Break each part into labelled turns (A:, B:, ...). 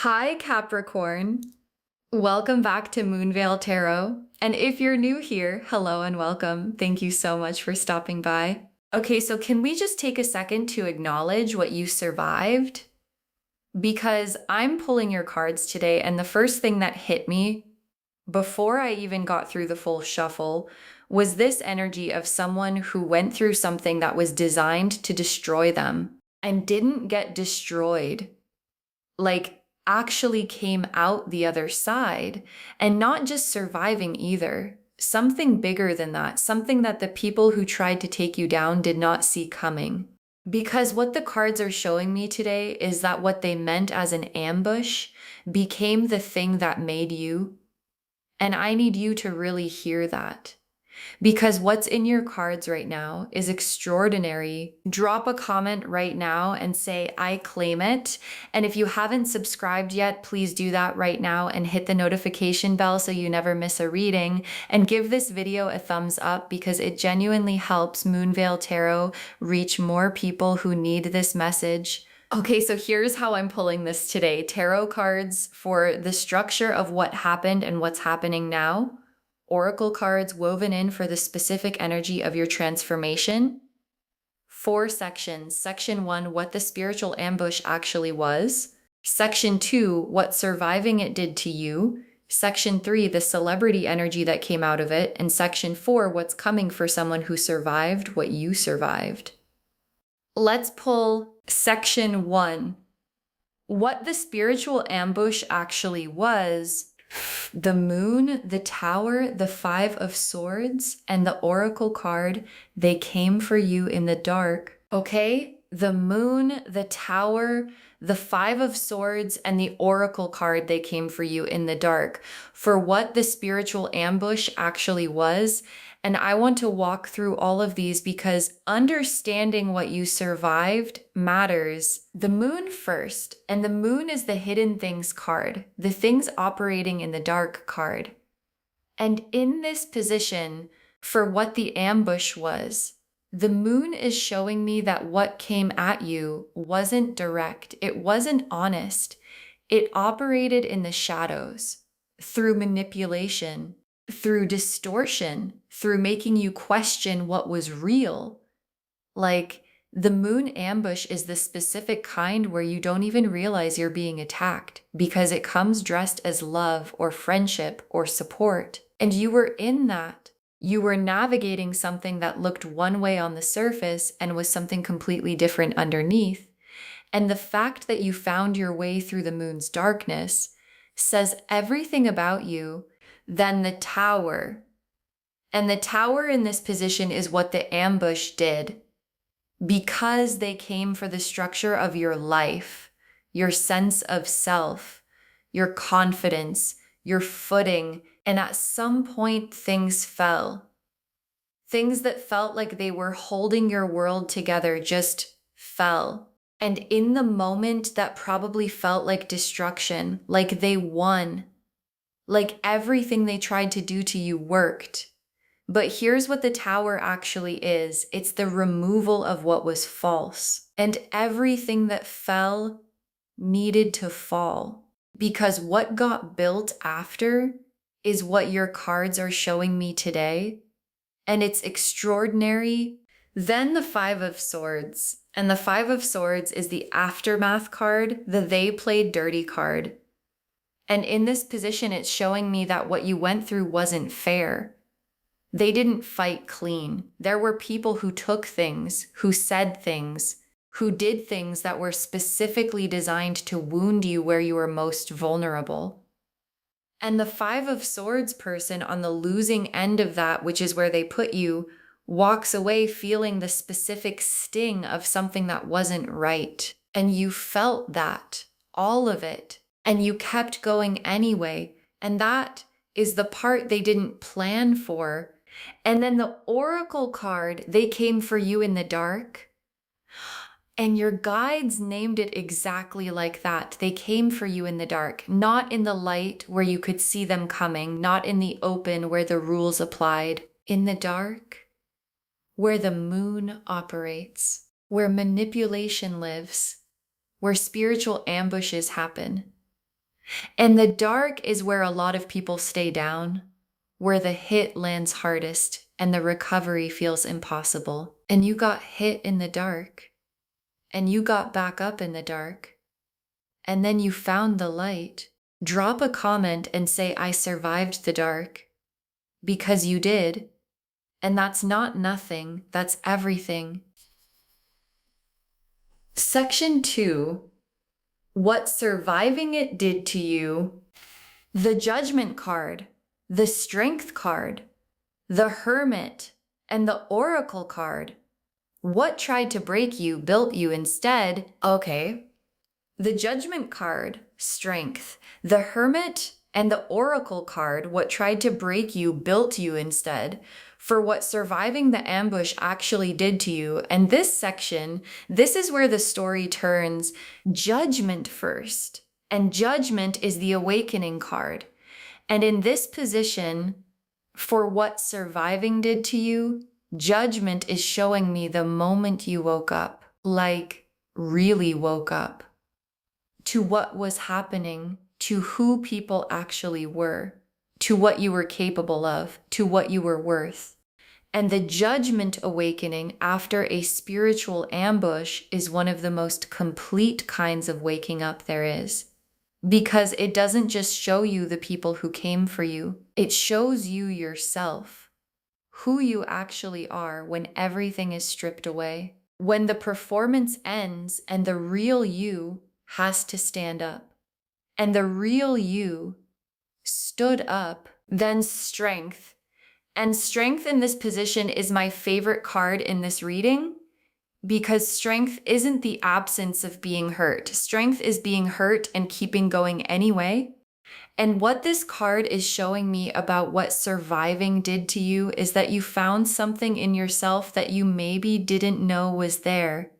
A: Hi, Capricorn. Welcome back to Moonveil Tarot. And if you're new here, hello and welcome. Thank you so much for stopping by. Okay, so can we just take a second to acknowledge what you survived? Because I'm pulling your cards today, and the first thing that hit me before I even got through the full shuffle was this energy of someone who went through something that was designed to destroy them and didn't get destroyed. Like, actually came out the other side, and not just surviving either. Something bigger than that, something that the people who tried to take you down did not see coming. Because what the cards are showing me today is that what they meant as an ambush became the thing that made you. And I need you to really hear that. Because what's in your cards right now is extraordinary. Drop a comment right now and say, I claim it. And if you haven't subscribed yet, please do that right now and hit the notification bell so you never miss a reading. And give this video a thumbs up because it genuinely helps Moonveil Tarot reach more people who need this message. Okay, so here's how I'm pulling this today. Tarot cards for the structure of what happened and what's happening now. Oracle cards woven in for the specific energy of your transformation. 4 sections. Section 1, what the spiritual ambush actually was. Section 2, what surviving it did to you. Section 3, the celebrity energy that came out of it. And Section 4, what's coming for someone who survived what you survived. Let's pull Section 1. What the spiritual ambush actually was. The moon, the tower, the 5 of swords, and the oracle card, they came for you in the dark. Okay? The moon, the tower, the 5 of swords, and the oracle card, they came for you in the dark. For what the spiritual ambush actually was. And I want to walk through all of these because understanding what you survived matters. The moon first, and the moon is the hidden things card, the things operating in the dark card. And in this position, for what the ambush was, the moon is showing me that what came at you wasn't direct, it wasn't honest. It operated in the shadows, through manipulation, through distortion, through making you question what was real. Like, the moon ambush is the specific kind where you don't even realize you're being attacked because it comes dressed as love or friendship or support. And you were in that. You were navigating something that looked one way on the surface and was something completely different underneath. And the fact that you found your way through the moon's darkness says everything about you than the tower. And the tower in this position is what the ambush did because they came for the structure of your life, your sense of self, your confidence, your footing. And at some point, things fell. Things that felt like they were holding your world together just fell. And in the moment that probably felt like destruction, like they won, like everything they tried to do to you worked. But here's what the tower actually is. It's the removal of what was false. And everything that fell needed to fall. Because what got built after is what your cards are showing me today. And it's extraordinary. Then the 5 of swords. And the 5 of swords is the aftermath card, the they played dirty card. And in this position, it's showing me that what you went through wasn't fair. They didn't fight clean. There were people who took things, who said things, who did things that were specifically designed to wound you where you were most vulnerable. And the 5 of swords person on the losing end of that, which is where they put you, walks away feeling the specific sting of something that wasn't right. And you felt that, all of it. And you kept going anyway. And that is the part they didn't plan for. And then the oracle card, they came for you in the dark. And your guides named it exactly like that. They came for you in the dark, not in the light where you could see them coming, not in the open where the rules applied. In the dark, where the moon operates, where manipulation lives, where spiritual ambushes happen. And the dark is where a lot of people stay down, where the hit lands hardest and the recovery feels impossible. And you got hit in the dark, and you got back up in the dark, and then you found the light. Drop a comment and say, I survived the dark, because you did. And that's not nothing, that's everything. Section 2. What surviving it did to you. The Judgment card, the Strength card, the Hermit, and the Oracle card. What tried to break you built you instead. Okay. The Judgment card, Strength, the Hermit, and the Oracle card, what tried to break you built you instead, for what surviving the ambush actually did to you. And this section, this is where the story turns Judgment first. And Judgment is the Awakening card. And in this position, for what surviving did to you, Judgment is showing me the moment you woke up, like really woke up, to what was happening, to who people actually were, to what you were capable of, to what you were worth. And the Judgment awakening after a spiritual ambush is one of the most complete kinds of waking up there is. Because it doesn't just show you the people who came for you, it shows you yourself, who you actually are when everything is stripped away. When the performance ends and the real you has to stand up. And the real you stood up, then Strength. And Strength in this position is my favorite card in this reading because Strength isn't the absence of being hurt. Strength is being hurt and keeping going anyway. And what this card is showing me about what surviving did to you is that you found something in yourself that you maybe didn't know was there.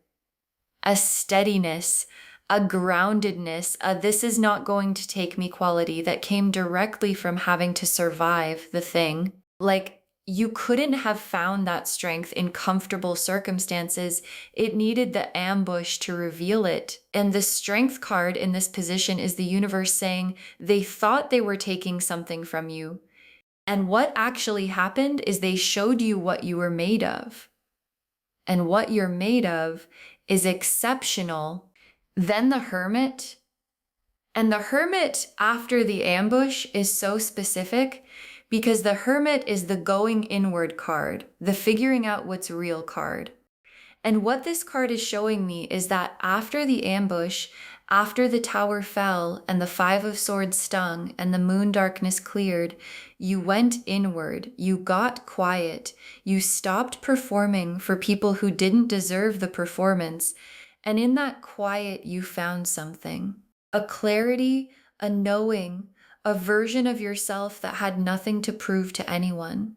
A: A steadiness, a groundedness, a this is not going to take me quality that came directly from having to survive the thing. Like, you couldn't have found that strength in comfortable circumstances. It needed the ambush to reveal it. And the Strength card in this position is the universe saying they thought they were taking something from you. And what actually happened is they showed you what you were made of. And what you're made of is exceptional. Then the Hermit. And the Hermit after the ambush is so specific because the Hermit is the going inward card, the figuring out what's real card. And what this card is showing me is that after the ambush, after the tower fell and the Five of Swords stung and the moon darkness cleared, you went inward, you got quiet, you stopped performing for people who didn't deserve the performance. And in that quiet, you found something, a clarity, a knowing, a version of yourself that had nothing to prove to anyone.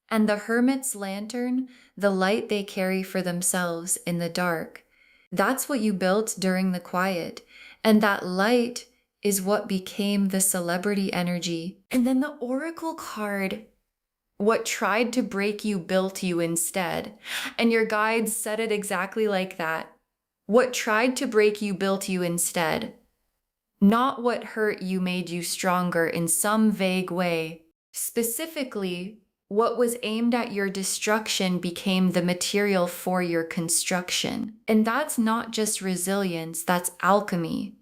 A: And the Hermit's lantern, the light they carry for themselves in the dark, that's what you built during the quiet. And that light is what became the celebrity energy. And then the Oracle card, what tried to break you built you instead. And your guides said it exactly like that. What tried to break you built you instead. Not what hurt you made you stronger in some vague way. Specifically, what was aimed at your destruction became the material for your construction. And that's not just resilience, that's alchemy.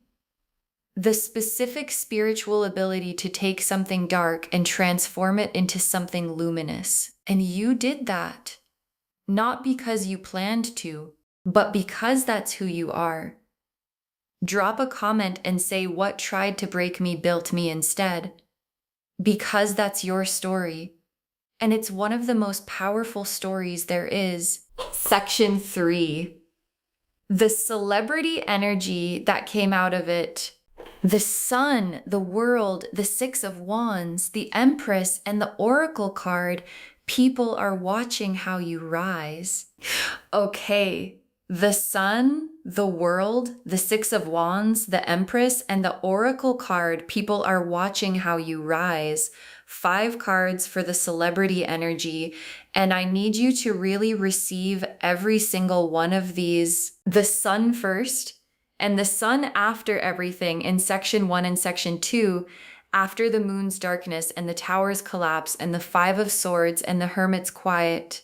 A: The specific spiritual ability to take something dark and transform it into something luminous. And you did that. Not because you planned to, but because that's who you are. Drop a comment and say what tried to break me built me instead. Because that's your story. And it's one of the most powerful stories there is. Section 3. The celebrity energy that came out of it. The sun, the world, the Six of Wands, the Empress, and the Oracle card. People are watching how you rise. Okay. The sun, the world, the Six of Wands, the Empress, and the Oracle card, people are watching how you rise. 5 cards for the celebrity energy. And I need you to really receive every single one of these. The sun first, And the sun after everything in section 1 and section 2, after the moon's darkness and the tower's collapse and the 5 of swords and the hermit's quiet,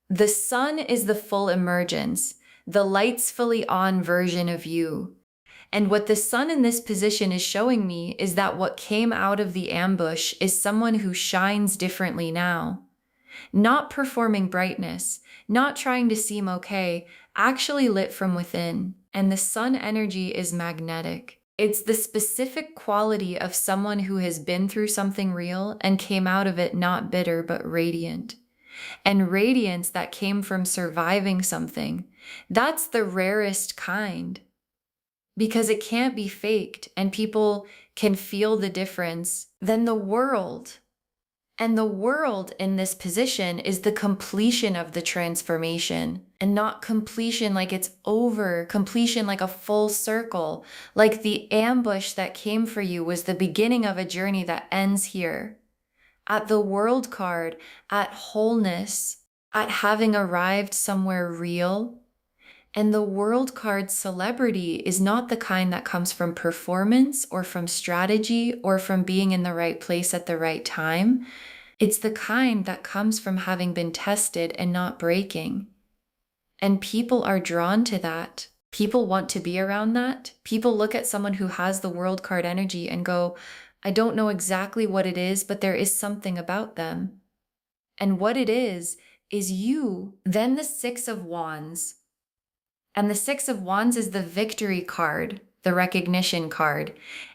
A: the sun is the full emergence, the lights fully on version of you. And what the sun in this position is showing me is that what came out of the ambush is someone who shines differently now. Not performing brightness, not trying to seem okay, actually lit from within. And the sun energy is magnetic. It's the specific quality of someone who has been through something real and came out of it not bitter but radiant. And radiance that came from surviving something, that's the rarest kind. Because it can't be faked and people can feel the difference. Then the world. And the world in this position is the completion of the transformation, and not completion like it's over, completion like a full circle, like the ambush that came for you was the beginning of a journey that ends here. At the world card, at wholeness, at having arrived somewhere real. And the world card celebrity is not the kind that comes from performance or from strategy or from being in the right place at the right time. It's the kind that comes from having been tested and not breaking. And people are drawn to that. People want to be around that. People look at someone who has the world card energy and go, I don't know exactly what it is, but there is something about them. And what it is you. Then the 6 of Wands. And the 6 of Wands is the victory card, the recognition card.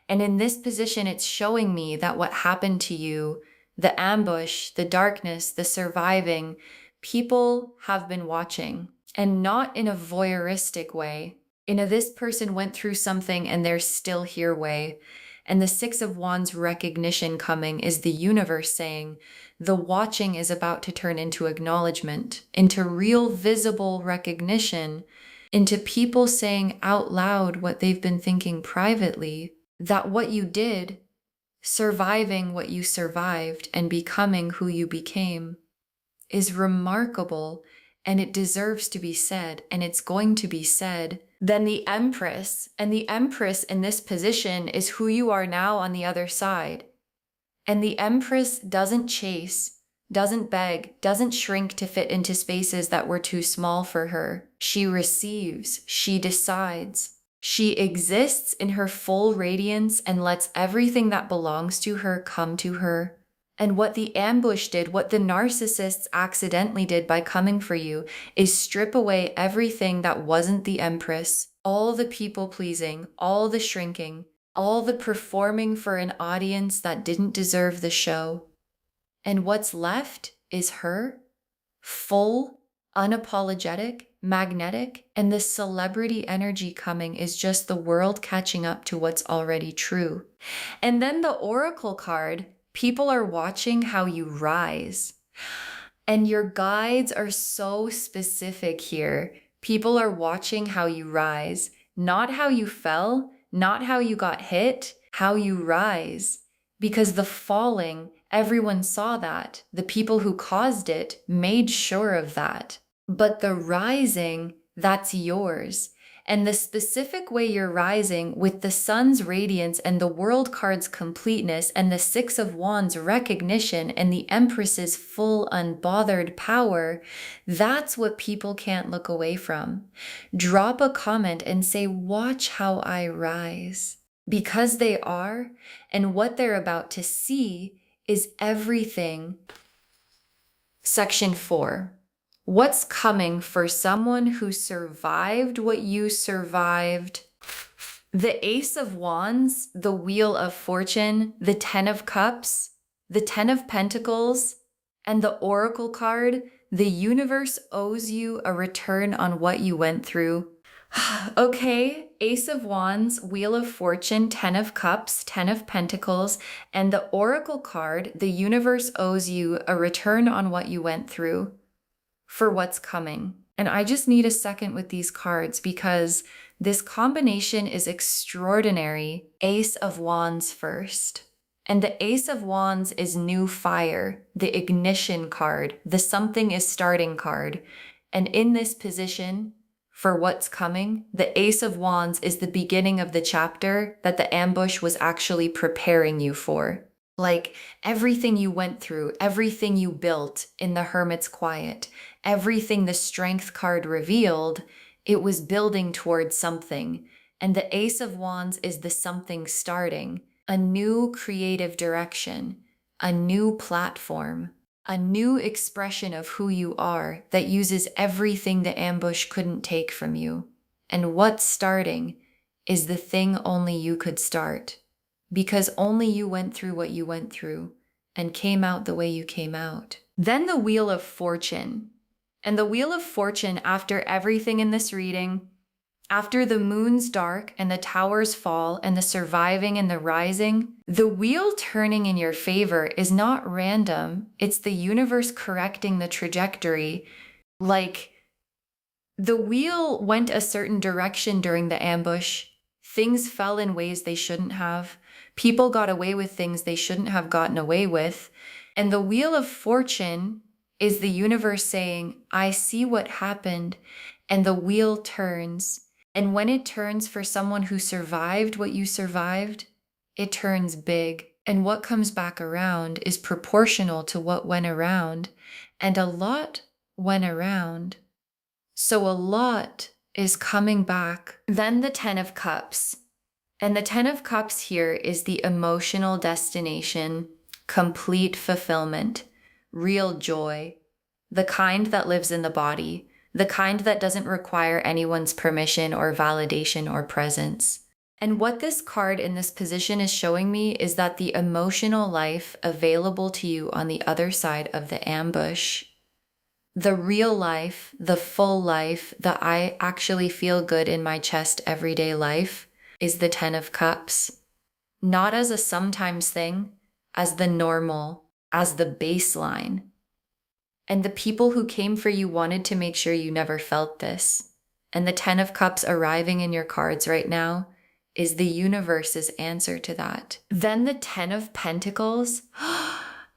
A: And in this position, it's showing me that what happened to you, the ambush, the darkness, the surviving, people have been watching. And not in a voyeuristic way. In a this person went through something and they're still here way. And the 6 of Wands recognition coming is the universe saying, the watching is about to turn into acknowledgement, into real visible recognition, into people saying out loud what they've been thinking privately, that what you did, surviving what you survived and becoming who you became, is remarkable and it deserves to be said, and it's going to be said. Then the Empress, and the Empress in this position is who you are now on the other side. And the Empress doesn't chase, doesn't beg, doesn't shrink to fit into spaces that were too small for her. She receives, she decides. She exists in her full radiance and lets everything that belongs to her come to her. And what the ambush did, what the narcissists accidentally did by coming for you, is strip away everything that wasn't the Empress, all the people pleasing, all the shrinking, all the performing for an audience that didn't deserve the show. And what's left is her, full, unapologetic, magnetic, and the celebrity energy coming is just the world catching up to what's already true. And then the Oracle card, people are watching how you rise. And your guides are so specific here. People are watching how you rise, not how you fell, not how you got hit, how you rise. Because the falling, everyone saw that. The people who caused it made sure of that. But the rising, that's yours. And the specific way you're rising with the sun's radiance and the world card's completeness and the 6 of Wands recognition and the Empress's full unbothered power, that's what people can't look away from. Drop a comment and say, watch how I rise. Because they are, and what they're about to see is everything. Section 4. What's coming for someone who survived what you survived? The Ace of Wands, the Wheel of Fortune, the 10 of Cups, the 10 of Pentacles, and the Oracle card, the universe owes you a return on what you went through. Okay, Ace of Wands, Wheel of Fortune, 10 of Cups, 10 of Pentacles, and the Oracle card, the universe owes you a return on what you went through for what's coming. And I just need a second with these cards because this combination is extraordinary. Ace of Wands first. And the Ace of Wands is new fire, the ignition card, the something is starting card. And in this position, for what's coming, the Ace of Wands is the beginning of the chapter that the ambush was actually preparing you for. Like everything you went through, everything you built in the Hermit's Quiet, everything the Strength card revealed, it was building towards something. And the Ace of Wands is the something starting, a new creative direction, a new platform, a new expression of who you are that uses everything the ambush couldn't take from you. And what's starting is the thing only you could start, because only you went through what you went through and came out the way you came out. Then the Wheel of Fortune. And the Wheel of Fortune, after everything in this reading, after the moon's dark and the towers fall and the surviving and the rising, the wheel turning in your favor is not random. It's the universe correcting the trajectory. Like the wheel went a certain direction during the ambush. Things fell in ways they shouldn't have. People got away with things they shouldn't have gotten away with. And the Wheel of Fortune is the universe saying, I see what happened. And the wheel turns. And when it turns for someone who survived what you survived, it turns big. And what comes back around is proportional to what went around. And a lot went around. So a lot is coming back. Then the Ten of Cups. And the Ten of Cups here is the emotional destination, complete fulfillment, real joy, the kind that lives in the body, the kind that doesn't require anyone's permission or validation or presence. And what this card in this position is showing me is that the emotional life available to you on the other side of the ambush, the real life, the full life, the I actually feel good in my chest everyday life, is the Ten of Cups. Not as a sometimes thing, as the normal, as the baseline. And the people who came for you wanted to make sure you never felt this. And the Ten of Cups arriving in your cards right now is the universe's answer to that. Then the Ten of Pentacles.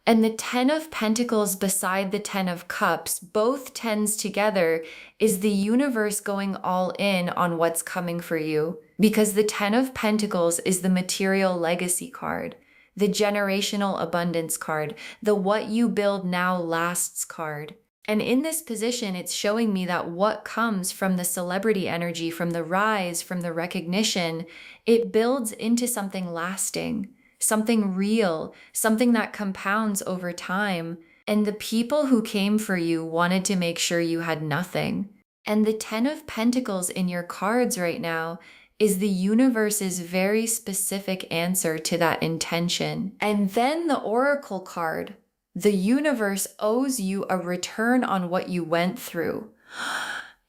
A: And the Ten of Pentacles beside the Ten of Cups, both tens together, is the universe going all in on what's coming for you. Because the Ten of Pentacles is the material legacy card, the generational abundance card, the what you build now lasts card. And in this position, it's showing me that what comes from the celebrity energy, from the rise, from the recognition, it builds into something lasting, something real, something that compounds over time. And the people who came for you wanted to make sure you had nothing. And the Ten of Pentacles in your cards right now is the universe's very specific answer to that intention. And then the Oracle card, the universe owes you a return on what you went through.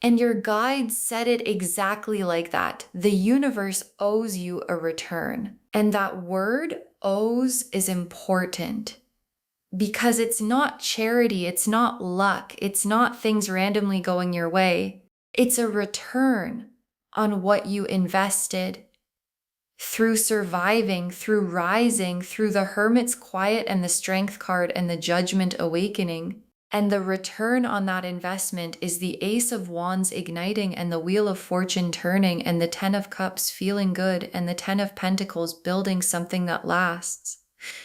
A: And your guides said it exactly like that. The universe owes you a return. And that word owes is important because it's not charity, it's not luck, it's not things randomly going your way. It's a return on what you invested through surviving, through rising, through the Hermit's Quiet and the Strength card and the Judgment awakening. And the return on that investment is the Ace of Wands igniting and the Wheel of Fortune turning and the Ten of Cups feeling good and the Ten of Pentacles building something that lasts.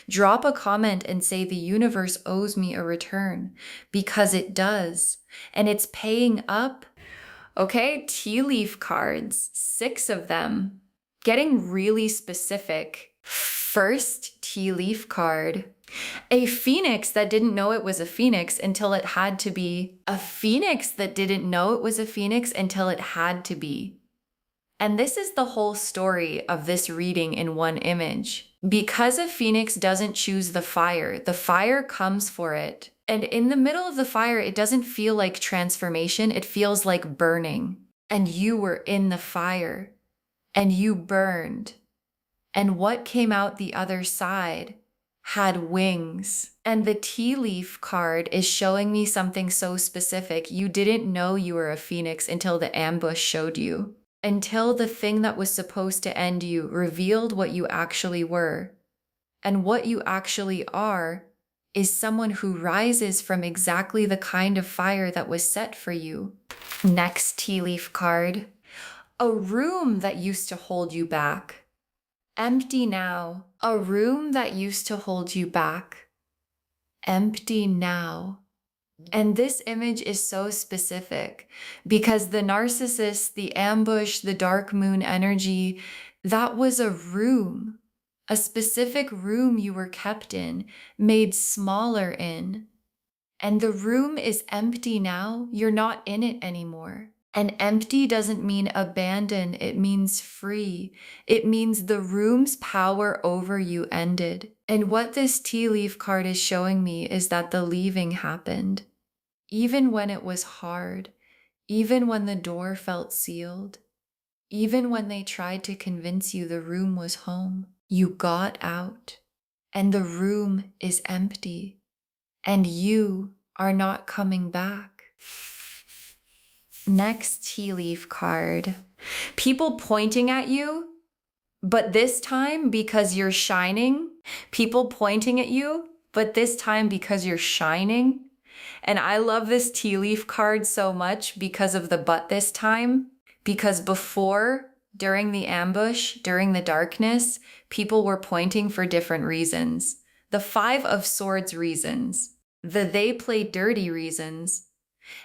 A: Drop a comment and say the universe owes me a return, because it does. And it's paying up. Okay, tea leaf cards, 6 of them. Getting really specific. First tea leaf card. A phoenix that didn't know it was a phoenix until it had to be. A phoenix that didn't know it was a phoenix until it had to be. And this is the whole story of this reading in one image. Because a phoenix doesn't choose the fire comes for it. And in the middle of the fire, it doesn't feel like transformation. It feels like burning. And you were in the fire. And you burned. And what came out the other side had wings. And the tea leaf card is showing me something so specific. You didn't know you were a phoenix until the ambush showed you. Until the thing that was supposed to end you revealed what you actually were. And what you actually are is someone who rises from exactly the kind of fire that was set for you. Next tea leaf card. A room that used to hold you back. Empty now. A room that used to hold you back. Empty now. And this image is so specific because the narcissist, the ambush, the dark moon energy, that was a room, a specific room you were kept in, made smaller in. And the room is empty now. You're not in it anymore. And empty doesn't mean abandoned. It means free. It means the room's power over you ended. And what this tea leaf card is showing me is that the leaving happened. Even when it was hard, even when the door felt sealed, even when they tried to convince you the room was home, you got out and the room is empty and you are not coming back. Next tea leaf card. People pointing at you, but this time because you're shining. People pointing at you, but this time because you're shining. And I love this tea leaf card so much because of the but this time. Because before, during the ambush, during the darkness, people were pointing for different reasons. The 5 of Swords reasons. The they play dirty reasons.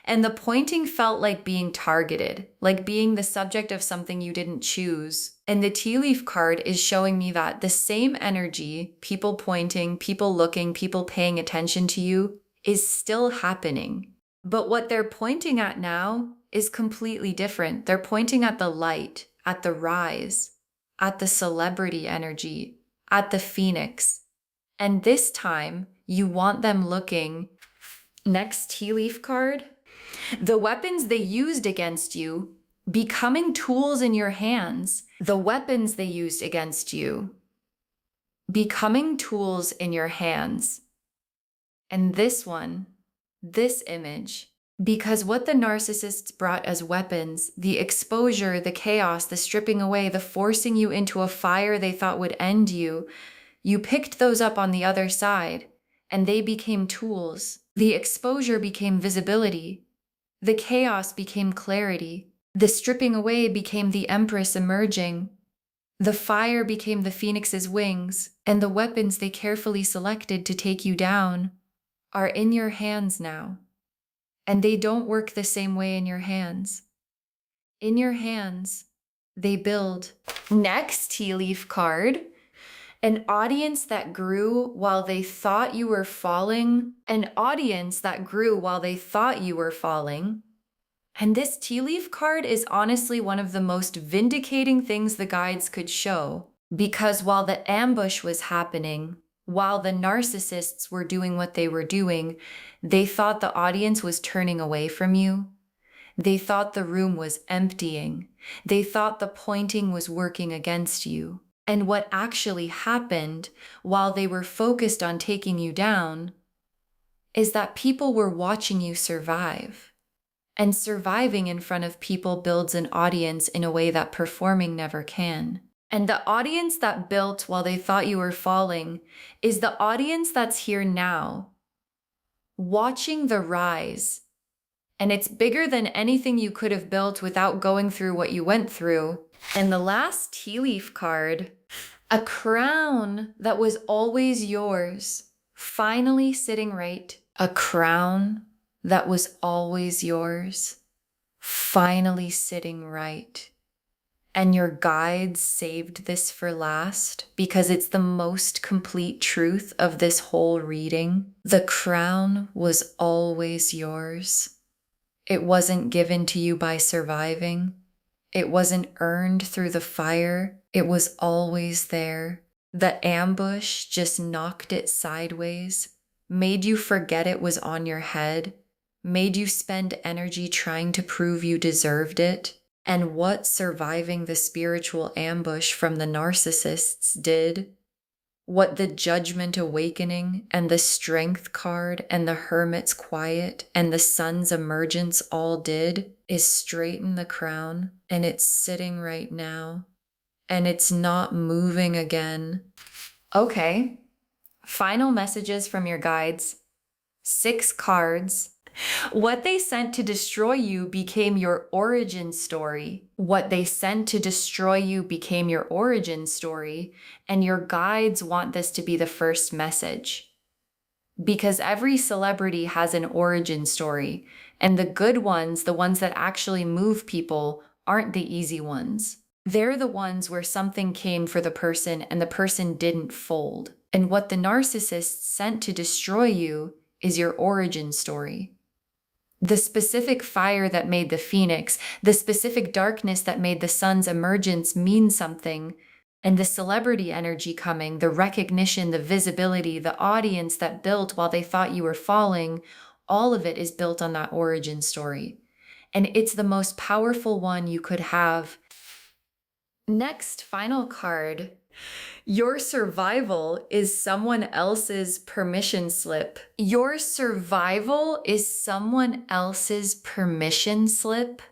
A: And the pointing felt like being targeted, like being the subject of something you didn't choose. And the tea leaf card is showing me that the same energy, people pointing, people looking, people paying attention to you, is still happening. But what they're pointing at now is completely different. They're pointing at the light, at the rise, at the celebrity energy, at the phoenix. And this time, you want them looking. Next tea leaf card. The weapons they used against you becoming tools in your hands. The weapons they used against you becoming tools in your hands. And this one, this image, because what the narcissists brought as weapons, the exposure, the chaos, the stripping away, the forcing you into a fire they thought would end you, you picked those up on the other side, and they became tools. The exposure became visibility. The chaos became clarity. The stripping away became the Empress emerging. The fire became the phoenix's wings, and the weapons they carefully selected to take you down are in your hands now. And they don't work the same way in your hands. In your hands, they build. Next tea leaf card. An audience that grew while they thought you were falling. An audience that grew while they thought you were falling. And this tea leaf card is honestly one of the most vindicating things the guides could show. Because while the ambush was happening, while the narcissists were doing what they were doing, they thought the audience was turning away from you. They thought the room was emptying. They thought the pointing was working against you. And what actually happened while they were focused on taking you down is that people were watching you survive. And surviving in front of people builds an audience in a way that performing never can. And the audience that built while they thought you were falling is the audience that's here now, watching the rise. And it's bigger than anything you could have built without going through what you went through. And the last tea leaf card, a crown that was always yours, finally sitting right. A crown that was always yours, finally sitting right. And your guides saved this for last because it's the most complete truth of this whole reading. The crown was always yours. It wasn't given to you by surviving. It wasn't earned through the fire. It was always there. The ambush just knocked it sideways, made you forget it was on your head, made you spend energy trying to prove you deserved it. And what surviving the spiritual ambush from the narcissists did, what the Judgment Awakening and the Strength card and the Hermit's Quiet and the Sun's Emergence all did, is straighten the crown, and it's sitting right now, and it's not moving again. Okay, Final messages from your guides. 6 cards. What they sent to destroy you became your origin story. What they sent to destroy you became your origin story, and your guides want this to be the first message. Because every celebrity has an origin story, and the good ones, the ones that actually move people, aren't the easy ones. They're the ones where something came for the person and the person didn't fold. And what the narcissist sent to destroy you is your origin story. The specific fire that made the phoenix, the specific darkness that made the sun's emergence mean something, and the celebrity energy coming, the recognition, the visibility, the audience that built while they thought you were falling, all of it is built on that origin story. And it's the most powerful one you could have. Next, final card. Your survival is someone else's permission slip. Your survival is someone else's permission slip.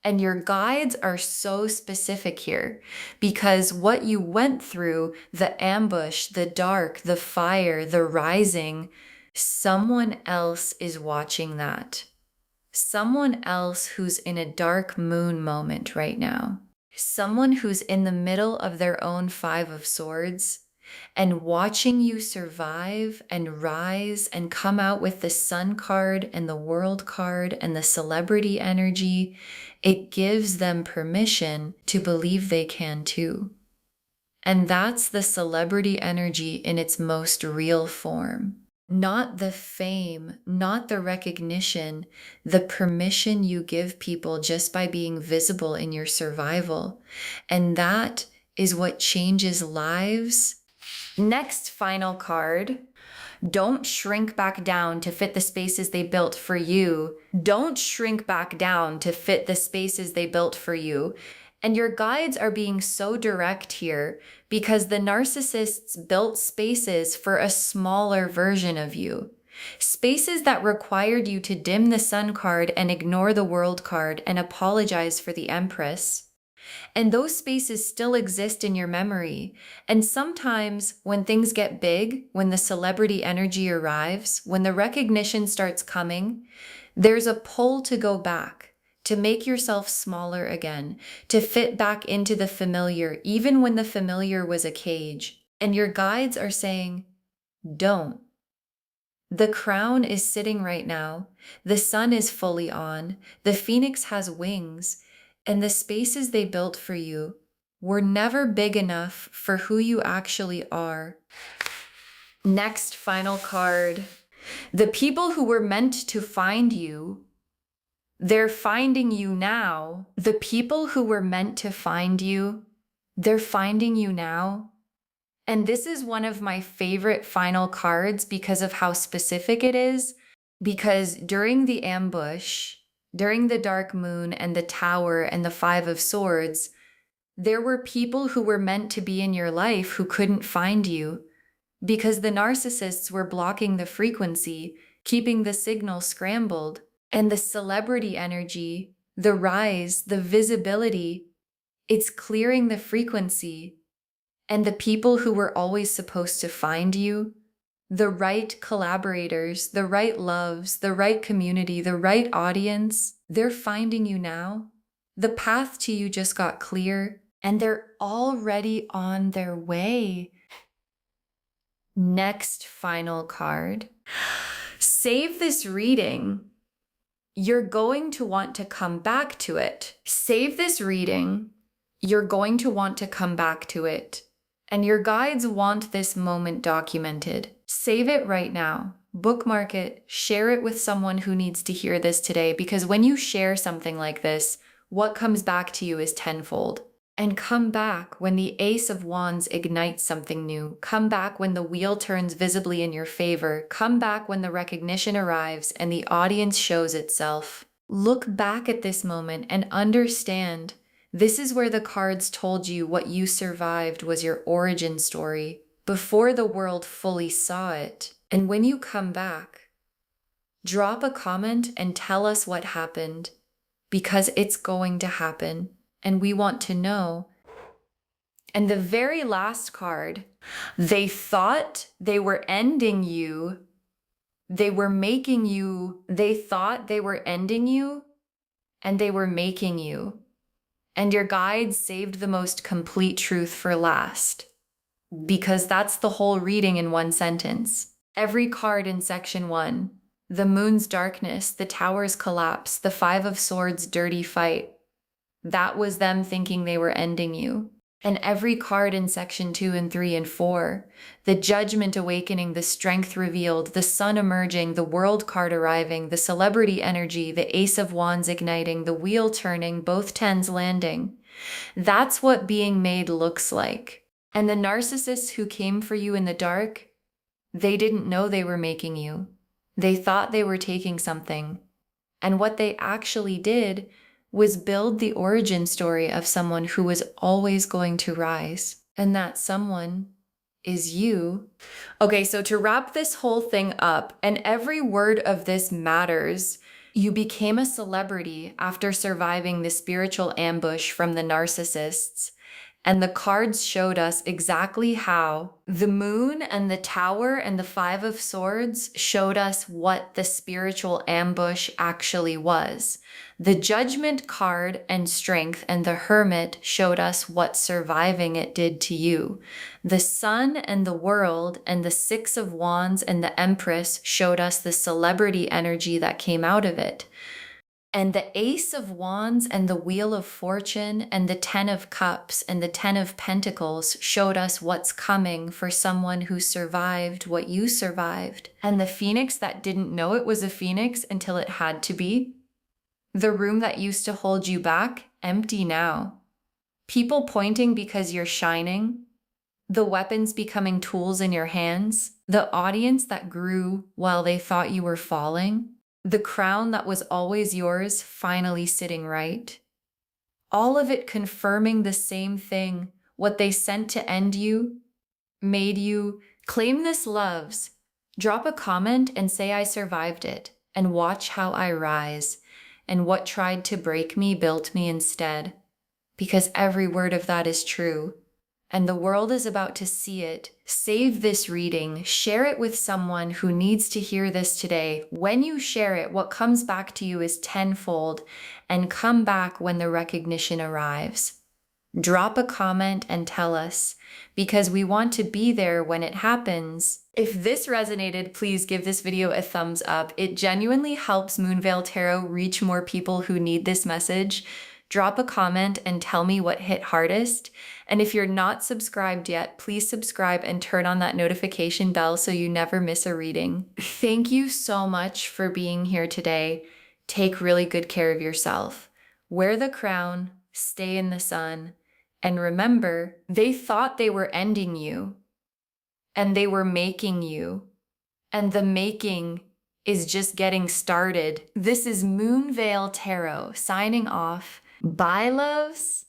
A: And your guides are so specific here because what you went through, the ambush, the dark, the fire, the rising, someone else is watching that. Someone else who's in a dark moon moment right now. Someone who's in the middle of their own 5 of Swords and watching you survive and rise and come out with the Sun card and the World card and the celebrity energy, it gives them permission to believe they can too. And that's the celebrity energy in its most real form. Not the fame, not the recognition, the permission you give people just by being visible in your survival. And that is what changes lives. Next final card. Don't shrink back down to fit the spaces they built for you. Don't shrink back down to fit the spaces they built for you. And your guides are being so direct here because the narcissists built spaces for a smaller version of you. Spaces that required you to dim the Sun card and ignore the World card and apologize for the Empress. And those spaces still exist in your memory. And sometimes when things get big, when the celebrity energy arrives, when the recognition starts coming, there's a pull to go back, to make yourself smaller again, to fit back into the familiar, even when the familiar was a cage. And your guides are saying, don't. The crown is sitting right now. The sun is fully on. The phoenix has wings. And the spaces they built for you were never big enough for who you actually are. Next final card. The people who were meant to find you, they're finding you now. The people who were meant to find you, they're finding you now. And this is one of my favorite final cards because of how specific it is. Because during the ambush, during the dark moon and the tower and the 5 of Swords, there were people who were meant to be in your life who couldn't find you because the narcissists were blocking the frequency, keeping the signal scrambled. And the celebrity energy, the rise, the visibility, it's clearing the frequency. And the people who were always supposed to find you, the right collaborators, the right loves, the right community, the right audience, they're finding you now. The path to you just got clear, and they're already on their way. Next final card. Save this reading. You're going to want to come back to it. Save this reading. You're going to want to come back to it. And your guides want this moment documented. Save it right now. Bookmark it. Share it with someone who needs to hear this today, because when you share something like this, what comes back to you is tenfold. And come back when the Ace of Wands ignites something new. Come back when the wheel turns visibly in your favor. Come back when the recognition arrives and the audience shows itself. Look back at this moment and understand this is where the cards told you what you survived was your origin story before the world fully saw it. And when you come back, drop a comment and tell us what happened, because it's going to happen. And we want to know And the very last card, they thought they were ending you. They were making you, they thought they were ending you, and they were making you. And your guides saved the most complete truth for last, because that's the whole reading in one sentence. Every card in section 1, the moon's darkness, the tower's collapse, the 5 of swords, dirty fight, that was them thinking they were ending you. And every card in section 2 and 3 and 4, the judgment awakening, the strength revealed, the sun emerging, the world card arriving, the celebrity energy, the ace of wands igniting, the wheel turning, both tens landing. That's what being made looks like. And the narcissists who came for you in the dark, they didn't know they were making you. They thought they were taking something. And what they actually did was build the origin story of someone who was always going to rise. And that someone is you. Okay, so to wrap this whole thing up, and every word of this matters, you became a celebrity after surviving the spiritual ambush from the narcissists. And the cards showed us exactly how. The moon and the tower and the 5 of swords showed us what the spiritual ambush actually was. The judgment card and strength and the hermit showed us what surviving it did to you. The sun and the world and the 6 of wands and the empress showed us the celebrity energy that came out of it. And the ace of wands and the wheel of fortune and the 10 of cups and the 10 of pentacles showed us what's coming for someone who survived what you survived. And the phoenix that didn't know it was a phoenix until it had to be. The room that used to hold you back, empty now. People pointing because you're shining. The weapons becoming tools in your hands. The audience that grew while they thought you were falling. The crown that was always yours finally sitting right. All of it confirming the same thing. What they sent to end you, made you. Claim this, loves. Drop a comment and say I survived it. And watch how I rise. And what tried to break me built me instead. Because every word of that is true. And the world is about to see it. Save this reading. Share it with someone who needs to hear this today. When you share it, what comes back to you is tenfold, and come back when the recognition arrives. Drop a comment and tell us, because we want to be there when it happens. If this resonated, please give this video a thumbs up. It genuinely helps Moonveil Tarot reach more people who need this message. Drop a comment and tell me what hit hardest. And if you're not subscribed yet, please subscribe and turn on that notification bell so you never miss a reading. Thank you so much for being here today. Take really good care of yourself. Wear the crown, stay in the sun, and remember, they thought they were ending you, and they were making you, and the making is just getting started. This is Moonveil Tarot signing off. Bye, loves.